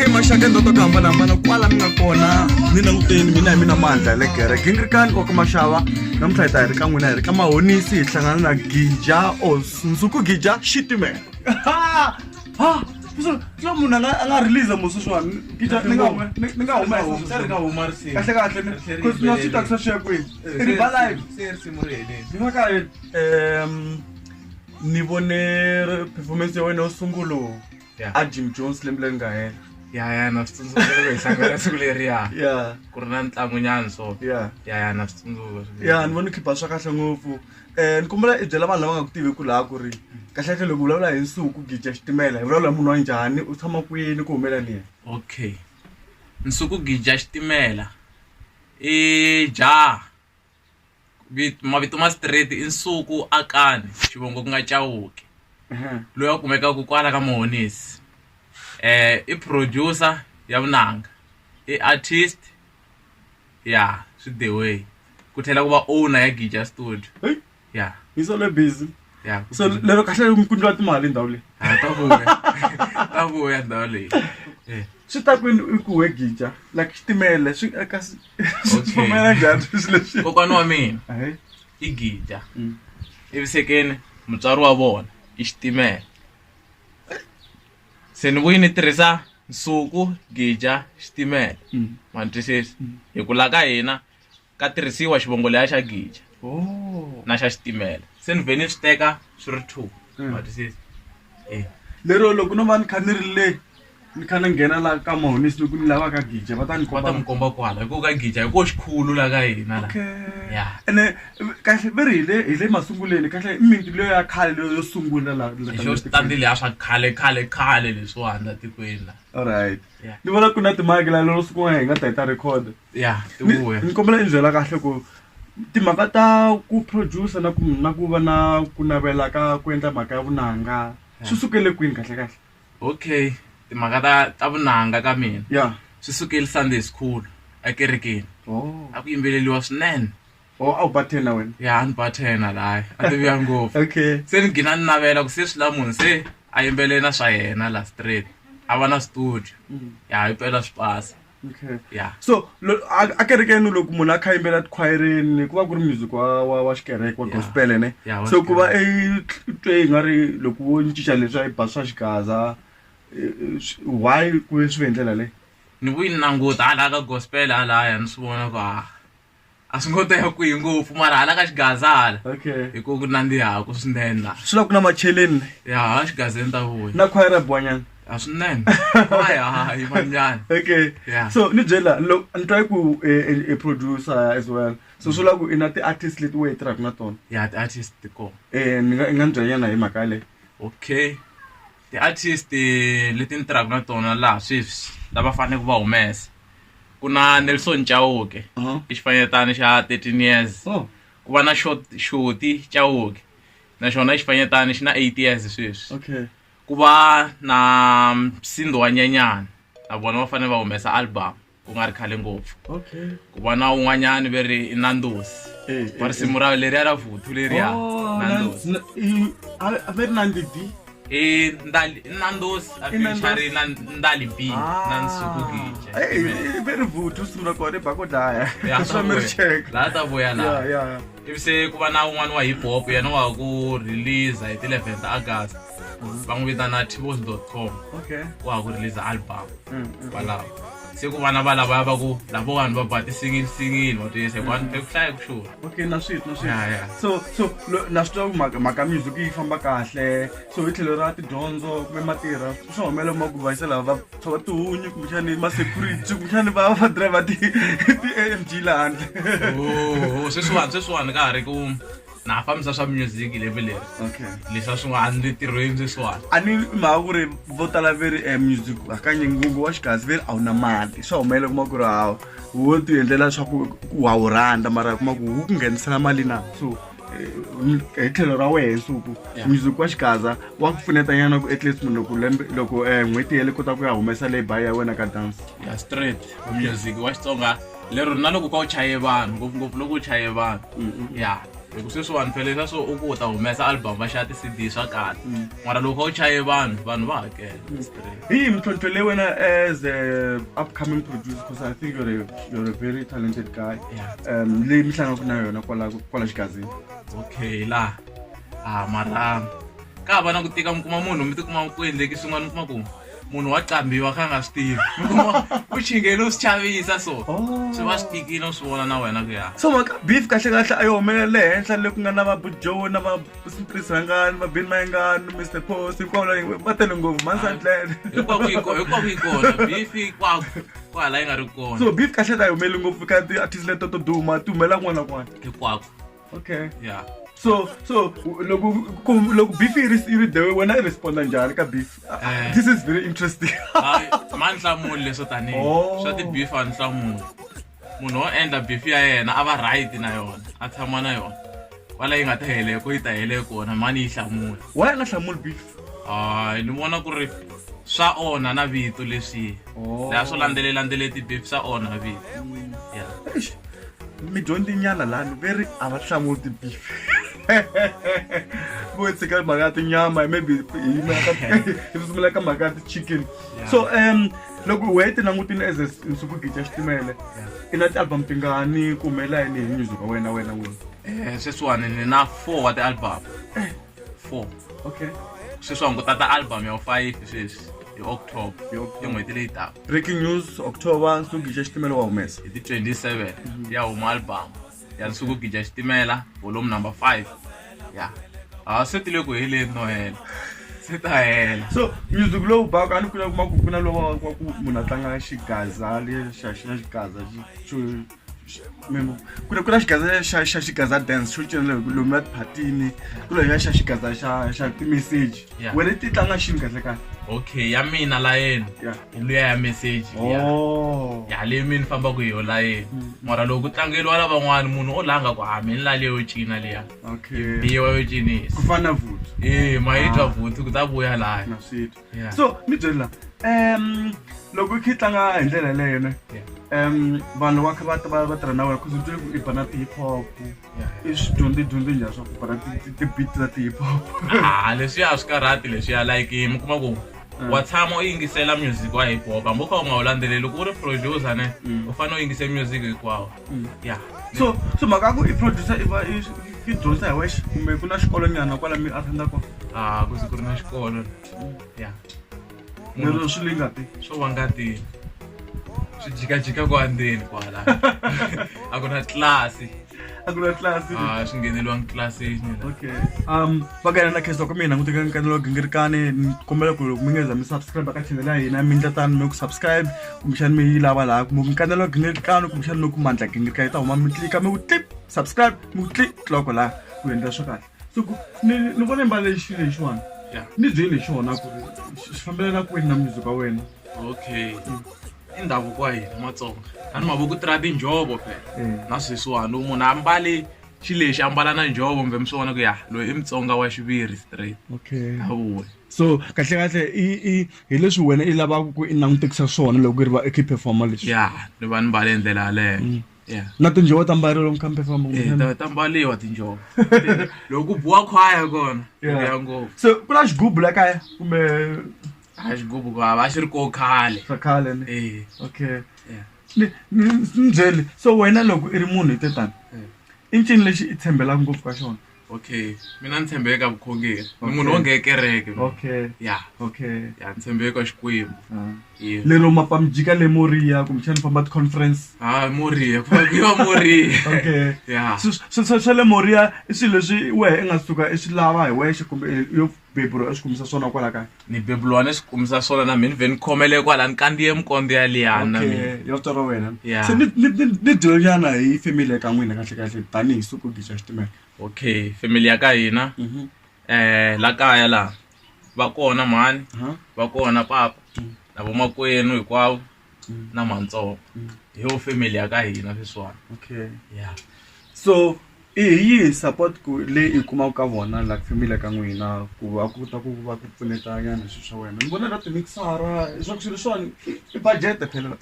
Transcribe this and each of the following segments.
Okay, mashaka ndoto kamba nambana kwala mina kona ni languteni mina hi mina mandla le kereke ngirikani ko mashava namhla hi ta hi ri ka n'wina hi ri ka mahonisi hi hlangana na Gija Nsuku Gija Shitimela so munhu a nga release muswani Gija ni nga humesa kahle because no sita kusashiya kwini ri ba live ni nga ka ni vone performance ya wena usungulo a Jim Jones lembe nga hela ya na switsundzuko hlangana siku leriya yeah ku ri na ntlangunyana so ya na switsundzuko ya ni vona khipa swa kahle ngopfu ni kombela i byela vanhu lava nga ku tivi ku laha ku ri kahle loko vulavula hi Nsuku Gija Shitimela hi vulavula munhu wa njhani u tshama kwini ku humelela okay Nsuku Gija Shitimela ja mavito ma straight i Nsuku Akani xivongo ku nga Chauke loyi a kumekaka kwala ka Mahonisi i producer ya vunanga i artist ya swi the way ku tlhela ku va owner ya Gija Studio ya so le busy ya so lero kahle mi kundwa timali ndhawu leyi ta vuya ndhawu leyi swi ta kwini ku we Gija like Shitimela swi aka swi njhani swi leswi kokwana wa mina i Gija ivisekeni mutswari wa vona i Shitimela se ni vuyi ni tirhisa Nsuku Gija Shitimela mantwisisi hi ku la ka hina ka tirhisiwa xivongo leya xa Gija na xa Shitimela se ni vheni swi teka swi ri 2 mantwisisi lero loko no va ni kha ni ri le ni kha ni nghena la ka Mahonisi loko ni lava ka Gija va ta ni komba kwala hikuva ka Gija hi ko xikhulu la ka hina la ya ene kahle veri hi le masunguleni kahle mimiti leyo ya khale leyo yo sungula la xo standi leya swa khale leswiwani la tikweni la alright ni vona ku na timaki la lero siku hi nga ta hi ta record ya tivuya ni kombela indzela kahle ku timhaka ta ku producer na ku va na ku navela ka ku endla mhaka ya vunanga swi sukele kwini kahle okay timhaka ta vunanga ka mina ya swi sukele Sunday school ekerekeni a ku yimbeleliwa swinene a wu bathena wena ya ni bathena laha a tivuya ngopfu okay se ni gina ni navela ku se swi la munhu se a yimbelena swa yena la straight a va na studio ya hi pela swipasa okay ya so a kerekeni loko munhu a kha yimbela tikhwayereni ku va ku ri music wa xikereke wa gospel ne so ku va twe nga ri loko wo cinca leswi a yi ba swa xigaza why ku swi endlela le ni vuyi ni languta hala ka gospel halaya ni swi vona ku a swi ngo teka kwihi ngopfu mara hala ka xigaza hala okay hi ku nandzihaka swinene la swi la ku na macheleni ya xigazeni ta vuya na khwayere ya bwanyana a swinene hayi manjani okay so ni byela ni twa ku a producer as well so swi la ku ina ti-artist leti we hi tirhaka na tona ya ti-artist ko ni nga ni byanyana hi mhaka leyi okay ti-artist leti ni tirhaka na tona laha sweswi lava fanele ku va humesa ku na Nelson Chauke i xifanyetana xa 13 years ku va na Shoti Chauke naxona i xifanyetana xi na 8 years sweswi okay ku va na Msindo wa Nyanyana na vona va fanele va humesa album ku nga ri khale ngopfu okay ku va na un'wanyana ve ri Nandosi va risimu ra leriya ra vuthu leriya Nandosi a ve ri Nandidi Nandosi a featuring na Ndali B na Nsuku Gija ve ri vuthu risimu ra kona i ba ku dlaya swa mi ri cheka laha ta vuya laha ivi se ku va na un'wana wa hip hop yena wa ku release hi ti 11 August va n'wi vitana Tibos.com okay wa ku release album walawo se ku vana va lava va ku lavo vanhu va ba ti-single va twise ku hlaya ku xura okay na switi so na swi twa ku mhaka music yi famba kahle so hi tlhelo ra tidyondzo kumbe matirha swi humelela ma ku vayisela va tshova tihunyi kumbexani ma-security kumbexani va driver ti-AMG laha handle sweswiwani ka ha ri ku na fambisa swa music level leri okay leswi swin'wana le tirhweni sweswiwani a ni mhaka ku ri vo tala ve ri music hakanye ngungu wa xigazi ve ri a wu na mali swa humelela kuma ku ri hawa wo ti endlela swa ku wa wu rhandza mara kuma ku wu ku nghenisela mali na so hi tlhelo ra wehe Nsuku music wa xigaza wa ku pfuneta nyana ku at least munhu loko n'hweti yele kota ku ya humesa labor ya wena ka dance ya straight music wa Xitsonga lero na loko ka u chaye vanhu ngopfungopfu loko u chaye vanhu ya Loko sweswiwani phela so u ku ta humesa album va xava ti-CD swa kahle mara loko u chaye vanhu va hakela straight. Hi mintlhontlho leyi wena as a upcoming producer because I think you're a very talented guy leyi mi hlanganaka na yona kwala xigazini. Okay la mara ka va na ku tika mi kuma munhu mi tikuma ku endleki swin'wana mi kuma ku munhu wa qambiwa kha nga swi tivi mi kuma u chingele u swi chavisa so swi va swi tikile u swi vona na wena ku ya so maka beef kahle a yi humelela le henhla le ku nga na va Bujo na va Simpris Rangani va Ben Mayengani Mr Post hinkwavo va tele ngopfu mansandlele hinkwavo yi kona beef kwala yi nga ri kona so beef kahle ta yi humeleli ngopfu ka ti-artist leto to duma ti humela kun'wana na kun'wana hinkwavo. Okay. Yeah. So loko beef yi ri the way wena I responda njhani ka beef? This is very interesting. Ma nhlamulo leswo tanihi swa ti-beef a ni hlamuli munhu wo endla beef ya yena a va right na yona a tshama na yona kwala yi nga ta heleko yi ta hele kona mani yi hlamula. Why nga hlamuli beef? Ni vona ku ri swa onha na vito leswi laha swo landzelele ti-beef swa onha vito. Yeah. Mi dyondzi nyana lani very a va hlamuli ti-beef. Vo tshika mhaka ya tinyama maybe hi sungula ka mhaka ya ti-chicken. So loko we ti langutini as nsuku gija xitimele i na ti-album tingani ku humelela yini hi music wa wena wini? Sweswiwani ni na 4 wa ti-album 4. Okay. Sweswiwani ku tata album ya 5 sweswi hi October hi n'hweti leyi taka. Breaking news October nsuku gija xitimele wa humesa hi ti 27 ya huma album ya nsuku gija xitimela volume number 5 ya se tile ku heleni no hela se ta hela. So music lowu baka a ni kuma ku na lowa wa ku munhu a tlanga xigaza lexa xigaza ku na xigaza xa xigaza dance xo cina lomu ya tiphatini ku lexa xa xigaza xa ti-message wena ti tlanga xini kahle kahle? Okay ya mina la yena hi luya ya message ya leyi mi ni fambaka hi yo la yena mara loko ku tlangeliwa lavan'wana munhu o langa ku mi ni la leyo cina liya biwa yo cinisa ku fana na vuthu ma yi twa vuthu ku ta vuya laya na swito. So ni byela loko i tlanga hi ndlela leyo ne vanhu va kha va tirha na wena ku i bana ti-hip hop i swi dyondzi njhani swa ku bana ti-beat ta ti-hip hop? Leswiya a swi karhati leswiya like mi kuma ku wa tshama u yingisela music wa hip hop hambi u kha u nga wu landzeleli loko u ri producer ne u fanele u yingisela music hinkwawo. So mhaka ku i producer i dyondza hi wexe kumbe ku na xikolonyana kwala mi attenda kona? Ku ri na xikolo lero swi le ngati swo va ngatini swi jikajika ku andzeni kwala a ku na tlilasi swi ngheneliwangi tlilasini. Okay. Va ka na khensa ka mina languti ka nkanelo wa Gingirikani ni kombela ku loko mi nga za mi subscribe ka channel ya hina mi endla tani mi ku subscribe kumbexani mi yi lava laha ku nkanelo wa Gingirikani kumbexani mi ku mandla Gingirikani yi ta huma mi tlika mi ku click subscribe mi ku click clock laha ku endla swo kahle. So ni vona mbala xilo lexiwani ni byeli xona ku swi fambelana kwini na music wa wena? Okay. I ndhavuko wa hina Matsonga a ni mavoko tirha tinjhovo phela na sweswiwani munhu a mbali xilexi a mbala na njhovo mbe mi swi vona ku loyi i Mutsonga wa xiviri straight. Okay. Avuwe. So kahle hi leswi wena i lavaka ku i langutekisa swona loko i ri va i performer leswi? Ni va ni mbale ndlela yaleyo. Na tinjhovo ta mbariwa mi kha mi performer? Ta mbaliwa tinjhovo loko ku buwa khwaya kona ya ngopfu. So ku na xigubu la kaya kumbe xigubu ku va xi ri ko khale swa khale ne? Okay. Ni byeli so wena loko i ri munhu hi te tani i ncini lexi i tshembelaka ngopfu ka xona? Okay mina ni tshembeka vukhongeri ni munhu wo nge kereke. Okay. Okay. Ni tshembeka Xikwembu. Lero mapa mi jika le Moriya kumbexani famba ti-conference? Moriya ku va Moriya. Okay. Swa le Moriya i swilo leswi wehe i nga suka i swi lava hi wexe kumbe yo beburiwa i swi kumisa swona kwala kaya? Ni beburiwa ni swi kumisa swona na mina ni khomele kwala ni kandziye mikondo ya liyani na mina. Yo tswara wena. So ni dyondzana hi family ka n'wina kahle tanihi Nsuku Gija Xitimela? Okay family ya ka hina la kaya la va kona mhani va kona papa na vomakwenu hinkwavo na Matsonga hi yo family ya ka hina sweswiwani. Okay. So hi yihi support ku leyi i kumaka ka vona like family ka n'wina ku va ku ta ku va ku pfuneta nyana swilo swa wena? Ni vona na ti-mixara swa ku swilo swani i budget phela.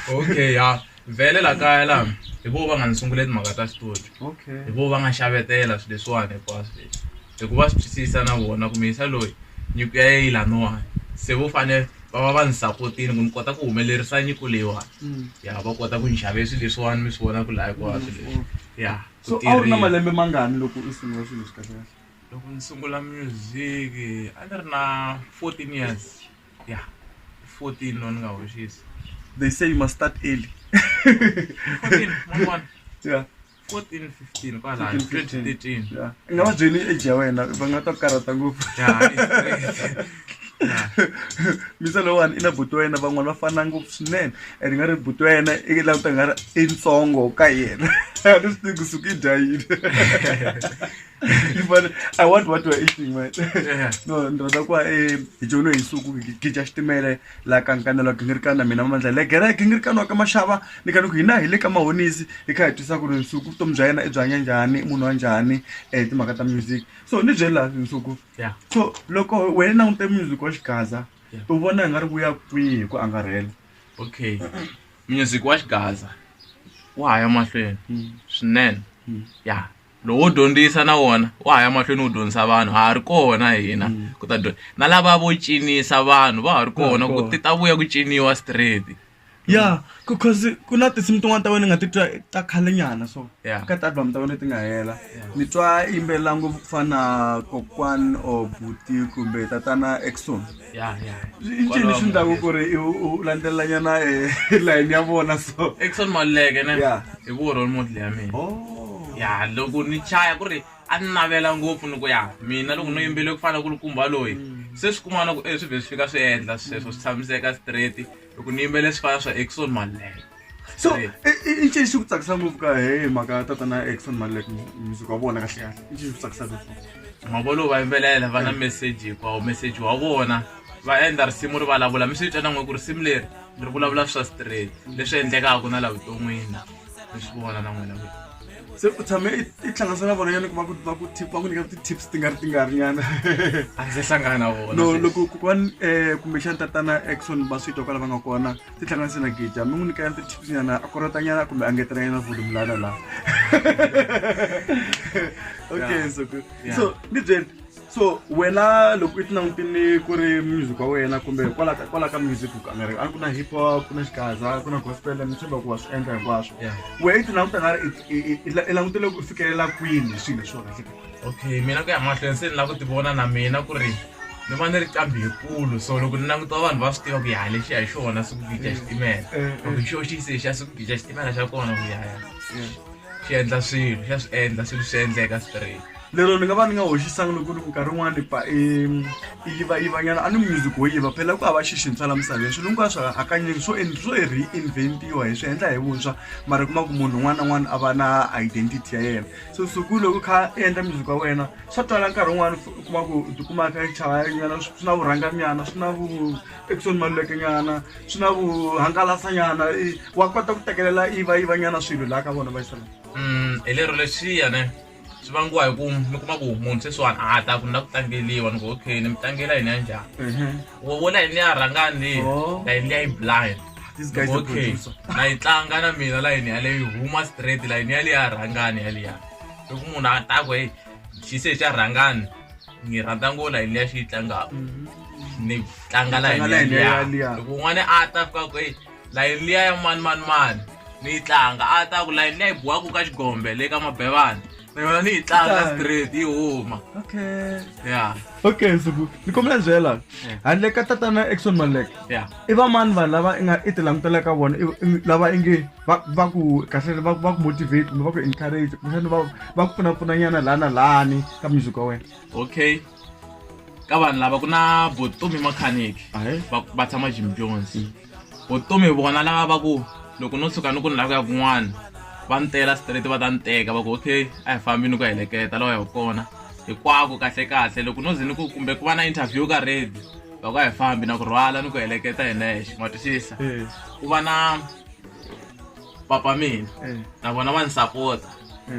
Okay vhele la kaya la hi vo va nga ni sungule timhaka ta studio okay hi vo va nga xavetela swilo leswiwani hinkwaswo leswi hikuva swi twisisa na vona ku misa loyi nyiko ya yi laniwani se vo fane va va ni sapotini ku ni kota ku humelerisa nyiko leyiwani ya va kota ku ni xave swilo leswiwani mi swi vona ku laha hinkwaswo leswi ya so a wu ri na malembe mangani loko u sungula swilo leswi kahle loko ni sungula music a ni ri na 14 years ya 14 lo ni nga hoxisi they say you must start early 14 man'wana yeah 14 15 kwala 2013 yeah nga va byeli age ya wena va nga ta karata ngopfu misa lowani ina buti wa yena van'wana va fana ngopfu swinene and nga ri buti wa yena i languta nga ri i ntsongo ka yena a ni swi tivi kusuka i dayile I want what we're eating, man. No, ndoda kwa hi jono hi suku ki ja xitimele la kankanela kingirikana mina mandla le gere kingirikana ka mashava ni ka ku hina hi le ka mahonisi hi kha hi twisa ku ri suku vutomi bya yena i bya njhani munhu wa njhani timhaka ta music so ni byela nsuku yeah so loko wena u te music wa xigaza u vona nga ri vuya kwihi ku angarhela okay music wa xigaza wa haya mahlweni swinene yeah lowo dyondzisa na wona wa haya mahlweni u dyondzisa vanhu ha ri kona hina ku ta na lava vo cinisa vanhu va ha ri kona ku ti ta vuya ku ciniwa straight yeah because kuna tinsimu tin'wana ta wena nga titwa ta khale nyana so Yeah. ka ta album ta wena ti nga hela ni twa yimbelela ngopfu ku fana kokwan or buti kumbe tatana Exxon yeah i ncini swi ndlaku ku ri u landzelela nyana line ya vona so Exxon Maluleke ne Yeah. hi vo role model ya mina oh ya loko ni chaya ku ri a ni navela ngopfu ni ku ya mina loko no yimbele ku fana ku lukumba loyi se swi kumana ku swi vhe swi fika swi endla sweswo swi tshamiseka straight loko ni yimbele swi fana swa Exxon Maluleke so i ncini xi ku tsakisa ngopfu ka mhaka tatana Exxon Maluleke music wa vona kahle kahle i ncini xi ku tsakisa ngopfu mavolo va yimbelela va na message hinkwawo message wa vona va endla risimu ri vulavula mi swi twa na n'we ku risimu leri ri vulavula swa straight leswi endlekaka na la vuton'wini mi swi vona na n'wina se u tshame i hlanganisa na vona yani ku va ku nyika ti-tips ti nga ri nyana a ndzi hlangana na vona no loko kokwani kumbexani tatana Exxon va swi twa kwala va nga kona ti hlanganise na Gija mi n'wi nyika yani ti-tips nyana a korota nyana kumbe a ngetela nyana volume lana la okay so ni byeli so wena loko i ti langutini ku ri music wa wena kumbe kwala ka music ku nga ri a ku na hip hop ku na xigaza ku na gospel ni tshemba ku wa swi endla hinkwaswo we i ti languta nga ri i langutele ku fikelela kwini swilo leswo kahle okay mina ku ya mahlweni se ni lava ku ti vona na mina ku ri ni va ni ri qambi hikulu so loko ni languta vanhu va swi tiva ku ya lexi ya hi xona siku gica xitimela loko xo xise xa siku gica xitimela xa kona ku yaya xi endla swilo xa swi endla swilo swi endleka straight lero ni nga va ni nga hoxisanga loko ni nkarhi wun'wani i yivanyana a ni music wo yiva phela ku hava xixintshwa la misaveni swilo hinkwaswo hakanyingi swo reinventiwa hi swi endla hi vuntshwa mara kuma ku munhu un'wana na un'wana a va na identity ya yena so suku loko kha i endla music wa wena swa twala nkarhi wun'wani kuma ku tikuma kha chayanyana swi na vurhanganyana swi na Exxon Maluleke nyana swi na vuhangalasa nyana wa kota ku tekelela yivanyana swilo laha ka vona va yisala hi lero leswiya ne swi vangiwa hi ku mi kuma ku munhu sweswiwani a ta ku na ku tlangeliwa ni ku okay ni mi tlangela yini ya njhani wo layini liya rhangani layini liya yi blind okay na yi tlanga na mina layini yaleyo yi huma straight layini yaliya rhangani yaliya loko munhu a ta ku hey xi se xa rhangani ni rhandza ngo layini liya xi yi tlangaka ni tlanga layini yaliya loko un'wana a ta fika ku hey layini liya ya mani ni yi tlanga a ta ku layini liya yi buwaku ka xigombe le ka mabevani na ni yi tlanga straight yi huma okay yeah okay suku ni kombela byela handle ka tatana Exxon Maluleke yeah i va mani vanhu lava i nga i ti langutela ka vona lava i nge va ku kahle va ku motivate kumbe va ku encourage kumbexani va ku pfunapfuna nyana laha na lahani ka music wa wena okay ka vanhu lava ku na Botomi Mechanic va tshama Jim Jones Botomi vona lava va ku loko no tshuka ni ku ni lava ku ya kun'wana va ntela straight va ta nteka va ku okay a hi fambi ni ku heleketa lawa ya kona hinkwako kahle loko no ze ni ku kumbe ku va na interview ka ready va ku a hi fambi na ku rhwala ni ku heleketa hi nexe ma twisisa ku va na papa mina na vona va ni sapota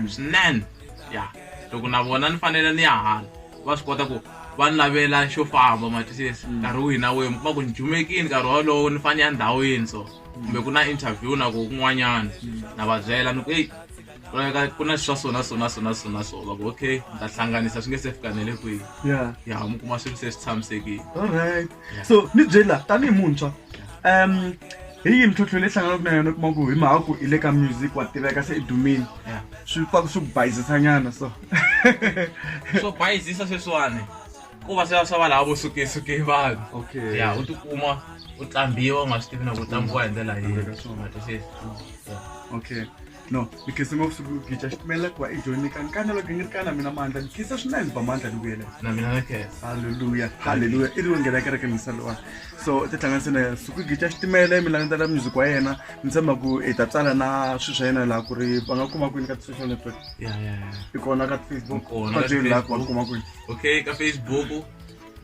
swinene ya loko na vona ni fanele ni ya hala va swi kota ku va ni lavela xo famba matwisisi nkarhi wihi na wihi va ku ni jumekini nkarhi wolowo ni fane ya ndhawini so kumbe ku na interview na ku kun'wanyana na va byela ni ku eyi ku na swa so va ku okay ni ta hlanganisa swi nge se fikanele kwihi ya mi kuma swilo se swi tshamisekile. Alright, so ni byela tanihi muntshwa hi yihi mintlhontlho leyi hlanganaka na yona kuma ku hi mhaka ku i le ka music wa tiveka se i dumile swi pfa swi ku bayizisanyana so swo bayizisa sweswiwani ku va swa va lava vo sukesuke vanhu ya u tikuma u tlambiwa u nga swi tivi na ku tlambiwa hi ndlela yihi. Okay, no because ngopfu gicha xitimela ku va i joyini ka nkanelo gingirikana mina mandla ni khisa swinene va mandla ni vuyela na mina na khensa. Hallelujah i ri nghena kereke misaliwa so ti hlanganise na suku gicha xitimela mi langutela music wa yena ni tshemba ku i ta tsala na swilo swa yena laha ku ri va nga kuma kwini ka ti-social network i kona ka Facebook ka jeni laha ku va kuma kwini. Okay, ka Facebook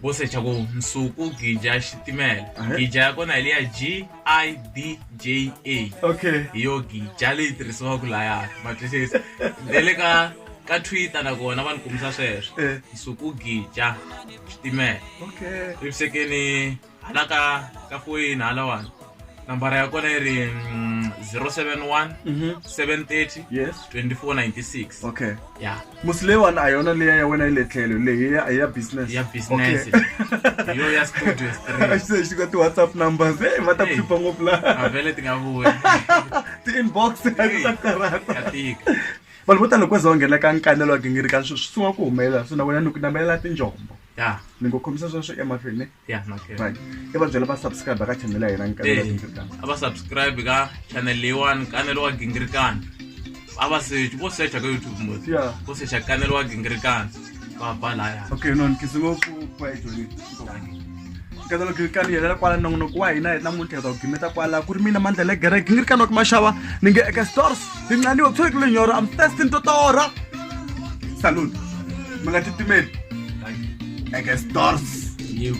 vo secha ku Nsuku Gija Xitimela gija ya kona hi leya GIDJA okay hi yo gija leyi tirhisiwaka laya matwisisi ne le ka Twitter na kona va ni kumisa sweswo Nsuku Gija Xitimela. okay ivisekeni hala ka foyini halawani nambara ya kona yi ri 071 730 yes 2496. okay ya musilewana a yona leya ya wena yi le tlhelo leyi ya business ya business yo ya studio a xi xi ka ti-WhatsApp numbers va ta hlupha ngopfu laha vhele ti nga vuyi ti-inbox ta karata ya tika vanhu vo tala loko va nghena ka nkanelo wa gingirikana swi sungula ku humelela so na wena ni ku namelela tinjombo ya ni ngo khomisa sweswo emahlweni ya okay right i va byela va subscribe ka channel ya hina nkanelo wa gingirikana a va subscribe ka channel leyiwani nkanelo wa gingirikana a va search vo searcha ka YouTube mode vo searcha nkanelo wa gingirikana va ba laya. okay no ni khisi ngopfu ku ya joni nkanelo wa gingirikana yelela kwala nongonoko wa hina namuntlha hi ta ku gimeta kwala ku ri mina mandla le gereke gingirikana wa ku maxava ni nge eka stores hi nqaniwa ku tshwekile nyoro am testing totora salute mi nga titimeli eka stores you